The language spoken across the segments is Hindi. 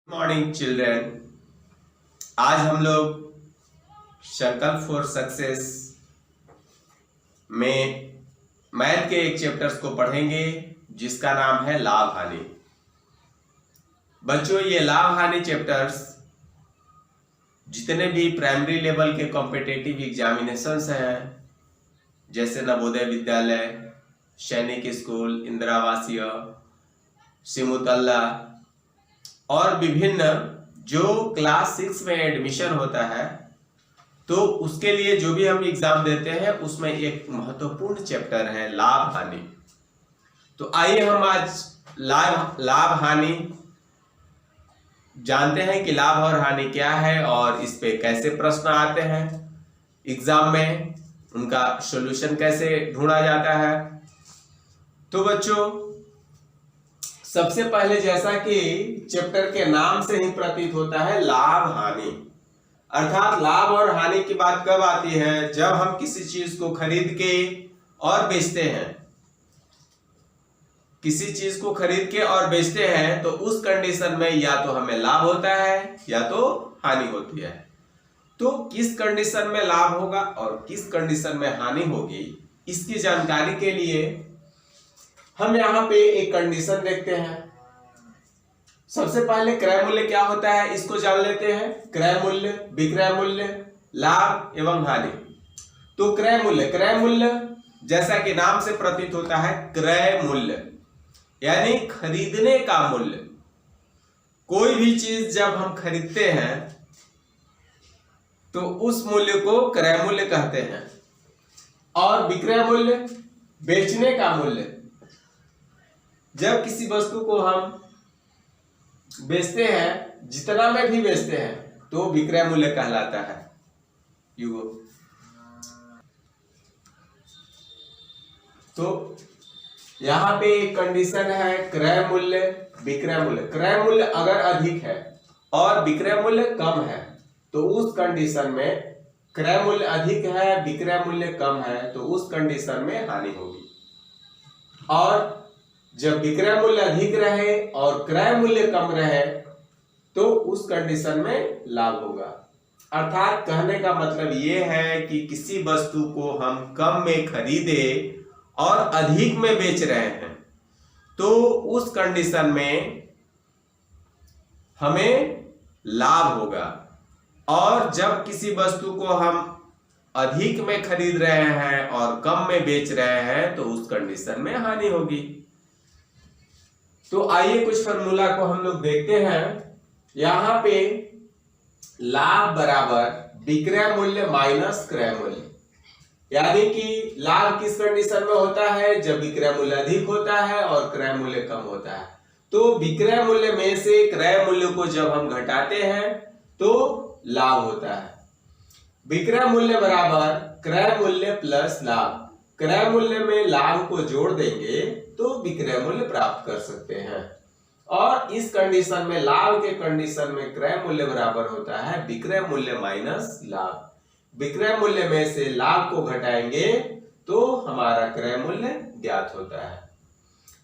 Morning children. आज हम लोग संकल्प फॉर सक्सेस में मैथ के एक चैप्टर्स को पढ़ेंगे जिसका नाम है लाभ हानि। बच्चों, ये लाभ हानि चैप्टर्स जितने भी प्राइमरी लेवल के कॉम्पिटिटिव एग्जामिनेशंस हैं, जैसे नवोदय विद्यालय, सैनिक स्कूल, इंदिरा आवासीय, सिमुतल्ला और विभिन्न जो क्लास 6 में एडमिशन होता है, तो उसके लिए जो भी हम एग्जाम देते हैं उसमें एक महत्वपूर्ण चैप्टर है लाभ हानि। तो आइए हम आज लाभ हानि जानते हैं कि लाभ और हानि क्या है और इस पे कैसे प्रश्न आते हैं एग्जाम में, उनका सॉल्यूशन कैसे ढूंढा जाता है। तो बच्चों, सबसे पहले जैसा कि चैप्टर के नाम से ही प्रतीत होता है, लाभ हानि अर्थात लाभ और हानि की बात कब आती है? जब हम किसी चीज को खरीद के और बेचते हैं, किसी चीज को खरीद के और बेचते हैं तो उस कंडीशन में या तो हमें लाभ होता है या तो हानि होती है। तो किस कंडीशन में लाभ होगा और किस कंडीशन में हानि होगी, इसकी जानकारी के लिए हम यहाँ पे एक कंडीशन देखते हैं। सबसे पहले क्रय मूल्य क्या होता है इसको जान लेते हैं। क्रय मूल्य, विक्रय मूल्य, लाभ एवं हानि। तो क्रय मूल्य जैसा कि नाम से प्रतीत होता है, क्रय मूल्य यानी खरीदने का मूल्य। कोई भी चीज जब हम खरीदते हैं तो उस मूल्य को क्रय मूल्य कहते हैं। और विक्रय मूल्य बेचने का मूल्य। जब किसी वस्तु को हम बेचते हैं, जितना में भी बेचते हैं, तो विक्रय मूल्य कहलाता है। तो यहां पे एक कंडीशन है क्रय मूल्य, विक्रय मूल्य। क्रय मूल्य अगर अधिक है और विक्रय मूल्य कम है तो उस कंडीशन में, क्रय मूल्य अधिक है विक्रय मूल्य कम है तो उस कंडीशन में हानि होगी। और जब विक्रय मूल्य अधिक रहे और क्रय मूल्य कम रहे तो उस कंडीशन में लाभ होगा। अर्थात कहने का मतलब यह है कि किसी वस्तु को हम कम में खरीदे और अधिक में बेच रहे हैं तो उस कंडीशन में हमें लाभ होगा। और जब किसी वस्तु को हम अधिक में खरीद रहे हैं और कम में बेच रहे हैं तो उस कंडीशन में हानि होगी। तो आइए कुछ फार्मूला को हम लोग देखते हैं। यहां पे लाभ बराबर विक्रय मूल्य माइनस क्रय मूल्य, यानी कि लाभ किस कंडीशन में होता है? जब विक्रय मूल्य अधिक होता है और क्रय मूल्य कम होता है। तो विक्रय मूल्य में से क्रय मूल्य को जब हम घटाते हैं तो लाभ होता है। विक्रय मूल्य बराबर क्रय मूल्य प्लस लाभ। क्रय मूल्य में लाभ को जोड़ देंगे तो विक्रय मूल्य प्राप्त कर सकते हैं। और इस कंडीशन में, लाभ के कंडीशन में, क्रय मूल्य बराबर होता है विक्रय मूल्य माइनस लाभ। विक्रय मूल्य में से लाभ को घटाएंगे तो हमारा क्रय मूल्य ज्ञात होता है।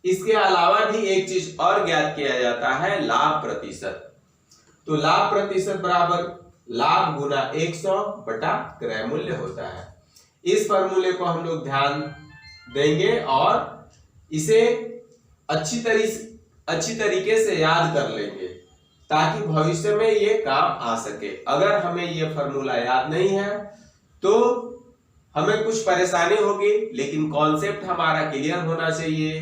इसके अलावा भी एक चीज और ज्ञात किया जाता है, लाभ प्रतिशत। तो लाभ प्रतिशत बराबर लाभ गुना 100 बटा क्रय मूल्य होता है। इस फॉर्मूले को हम लोग ध्यान देंगे और इसे अच्छी तरीके से याद कर लेंगे ताकि भविष्य में ये काम आ सके। अगर हमें ये फॉर्मूला याद नहीं है तो हमें कुछ परेशानी होगी, लेकिन कॉन्सेप्ट हमारा क्लियर होना चाहिए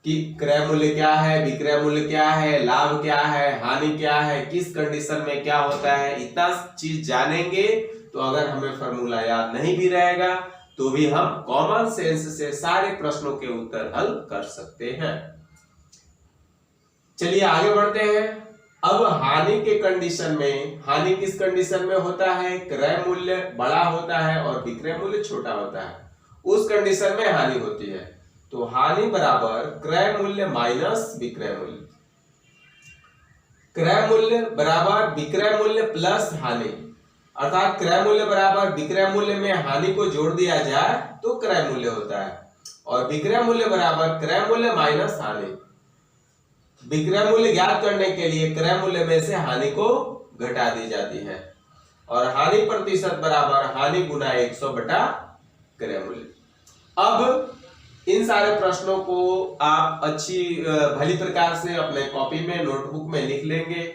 कि क्रय मूल्य क्या है, विक्रय मूल्य क्या है, लाभ क्या है, हानि क्या है, किस कंडीशन में क्या होता है। इतना चीज जानेंगे तो अगर हमें फॉर्मूला याद नहीं भी रहेगा तो भी हम कॉमन सेंस से सारे प्रश्नों के उत्तर हल कर सकते हैं। चलिए आगे बढ़ते हैं। अब हानि के कंडीशन में, हानि किस कंडीशन में होता है? क्रय मूल्य बड़ा होता है और विक्रय मूल्य छोटा होता है, उस कंडीशन में हानि होती है। तो हानि बराबर क्रय मूल्य माइनस विक्रय मूल्य। क्रय मूल्य बराबर विक्रय मूल्य प्लस हानि, अर्थात क्रय मूल्य बराबर विक्रय मूल्य में हानि को जोड़ दिया जाए तो क्रय मूल्य होता है। और विक्रय मूल्य बराबर क्रय मूल्य माइनस हानि। विक्रय मूल्य ज्ञात करने के लिए क्रय मूल्य में से हानि को घटा दी जाती है और हानि प्रतिशत बराबर हानि गुना 100 बटा क्रय मूल्य। अब इन सारे प्रश्नों को आप अच्छी भली प्रकार से अपने कॉपी में नोटबुक में लिख लेंगे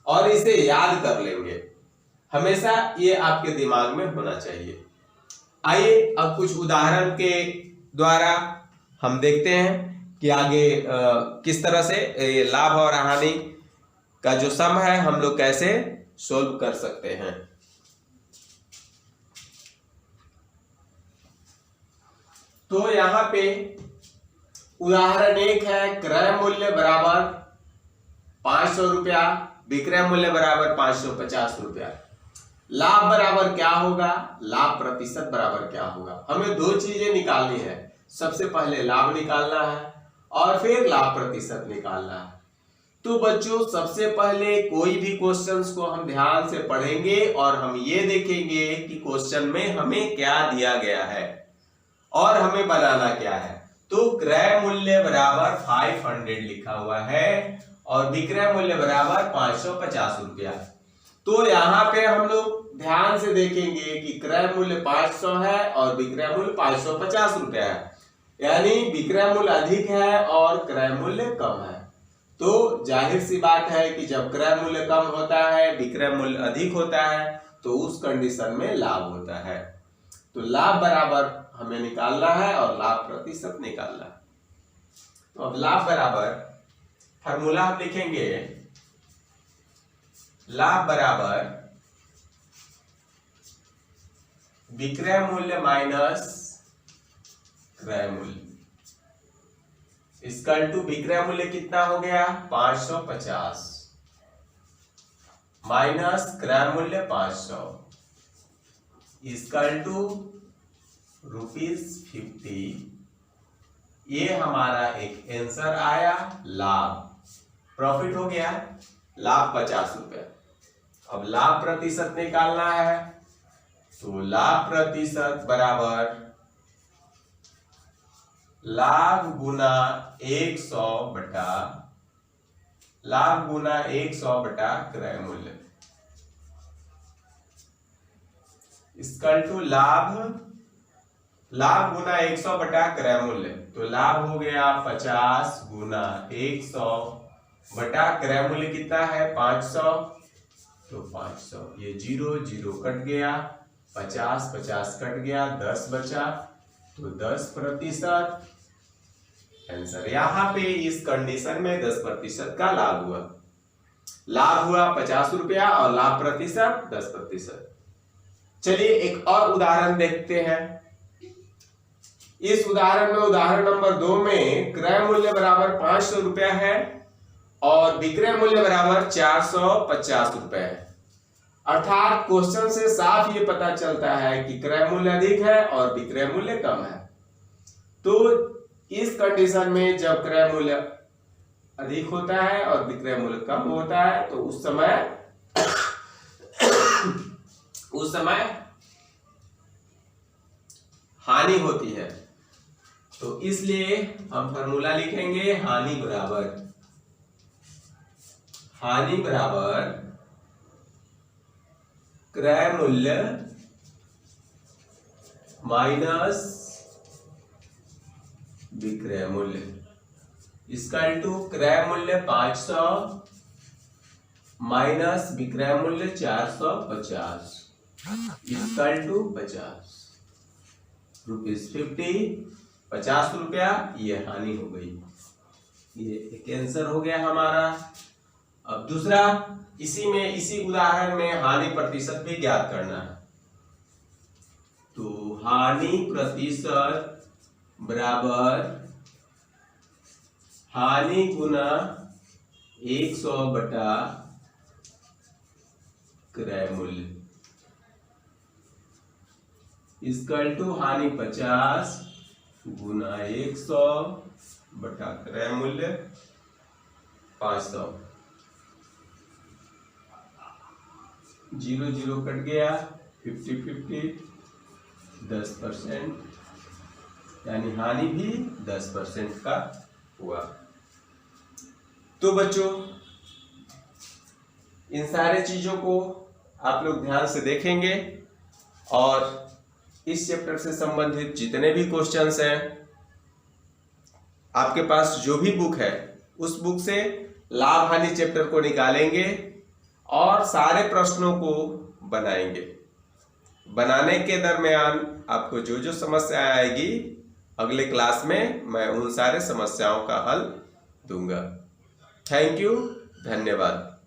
और इसे याद कर लेंगे। हमेशा ये आपके दिमाग में होना चाहिए। आइए अब कुछ उदाहरण के द्वारा हम देखते हैं कि आगे किस तरह से लाभ और हानि का जो सम है हम लोग कैसे सोल्व कर सकते हैं। तो यहाँ पे उदाहरण 1 है, क्रय मूल्य बराबर 500 रुपया, विक्रय मूल्य बराबर 550 रुपया। लाभ बराबर क्या होगा, लाभ प्रतिशत बराबर क्या होगा। हमें दो चीजें निकालनी है, सबसे पहले लाभ निकालना है और फिर लाभ प्रतिशत निकालना है। तो बच्चों सबसे पहले कोई भी क्वेश्चंस को हम ध्यान से पढ़ेंगे और हम ये देखेंगे कि क्वेश्चन में हमें क्या दिया गया है और हमें बनाना क्या है। तो क्रय मूल्य बराबर 500 लिखा हुआ है और विक्रय मूल्य बराबर 550 रुपया। तो यहाँ पे हम लोग ध्यान से देखेंगे कि क्रय मूल्य 500 है और विक्रय मूल्य 550 रुपया है, यानी विक्रय मूल्य अधिक है और क्रय मूल्य कम है। तो जाहिर सी बात है कि जब क्रय मूल्य कम होता है विक्रय मूल्य अधिक होता है तो उस कंडीशन में लाभ होता है। तो लाभ बराबर हमें निकालना है और लाभ प्रतिशत निकालना है। तो अब लाभ बराबर फार्मूला हम लिखेंगे, लाभ बराबर विक्रय मूल्य माइनस क्रय मूल्य इसकल टू विक्रय मूल्य कितना हो गया 550 माइनस क्रय मूल्य 500 इसकल टू ₹50। ये हमारा एक आंसर आया, लाभ प्रॉफिट हो गया, लाभ 50 रुपए। अब लाभ प्रतिशत निकालना है, तो लाभ प्रतिशत बराबर लाभ गुना 100 बटा क्रय मूल्य इसकल टू लाभ गुना 100 बटा क्रय मूल्य। तो लाभ हो गया 50 गुना 100 बटा क्रय मूल्य कितना है 500। तो 500 ये 0 0 कट गया, 50 50 कट गया, 10 बचा, तो 10% आंसर। यहाँ पे इस कंडीशन में 10% का लाभ हुआ। लाभ हुआ 50 रुपया और लाभ प्रतिशत 10%। चलिए एक और उदाहरण देखते हैं। इस उदाहरण में उदाहरण नंबर 2 में क्रय मूल्य बराबर 500 रुपया है और विक्रय मूल्य बराबर 450 रुपए है। अर्थात क्वेश्चन से साफ ये पता चलता है कि क्रय मूल्य अधिक है और विक्रय मूल्य कम है। तो इस कंडीशन में जब क्रय मूल्य अधिक होता है और विक्रय मूल्य कम होता है तो उस समय हानि होती है। तो इसलिए हम फॉर्मूला लिखेंगे, हानि बराबर क्रय मूल्य माइनस विक्रय मूल्य इसकल टू क्रय मूल्य 500 माइनस विक्रय मूल्य 450 इसकल टू 50 ₹50 50 रुपया ये हानि हो गई। ये एक आंसर हो गया हमारा। अब दूसरा, इसी उदाहरण में हानि प्रतिशत भी ज्ञात करना है। तो हानि प्रतिशत बराबर हानि गुना 100 बटा क्रय मूल्य इसकल टू हानि 50 गुना 100 बटा क्रय मूल्य 500। 0 0 कट गया, 50 50 10%, यानी हानि भी 10% का हुआ। तो बच्चों इन सारे चीजों को आप लोग ध्यान से देखेंगे और इस चैप्टर से संबंधित जितने भी क्वेश्चंस हैं आपके पास जो भी बुक है उस बुक से लाभ हानि चैप्टर को निकालेंगे और सारे प्रश्नों को बनाएंगे। बनाने के दरमियान आपको जो जो समस्या आएगी अगले क्लास में मैं उन सारे समस्याओं का हल दूंगा। थैंक यू, धन्यवाद।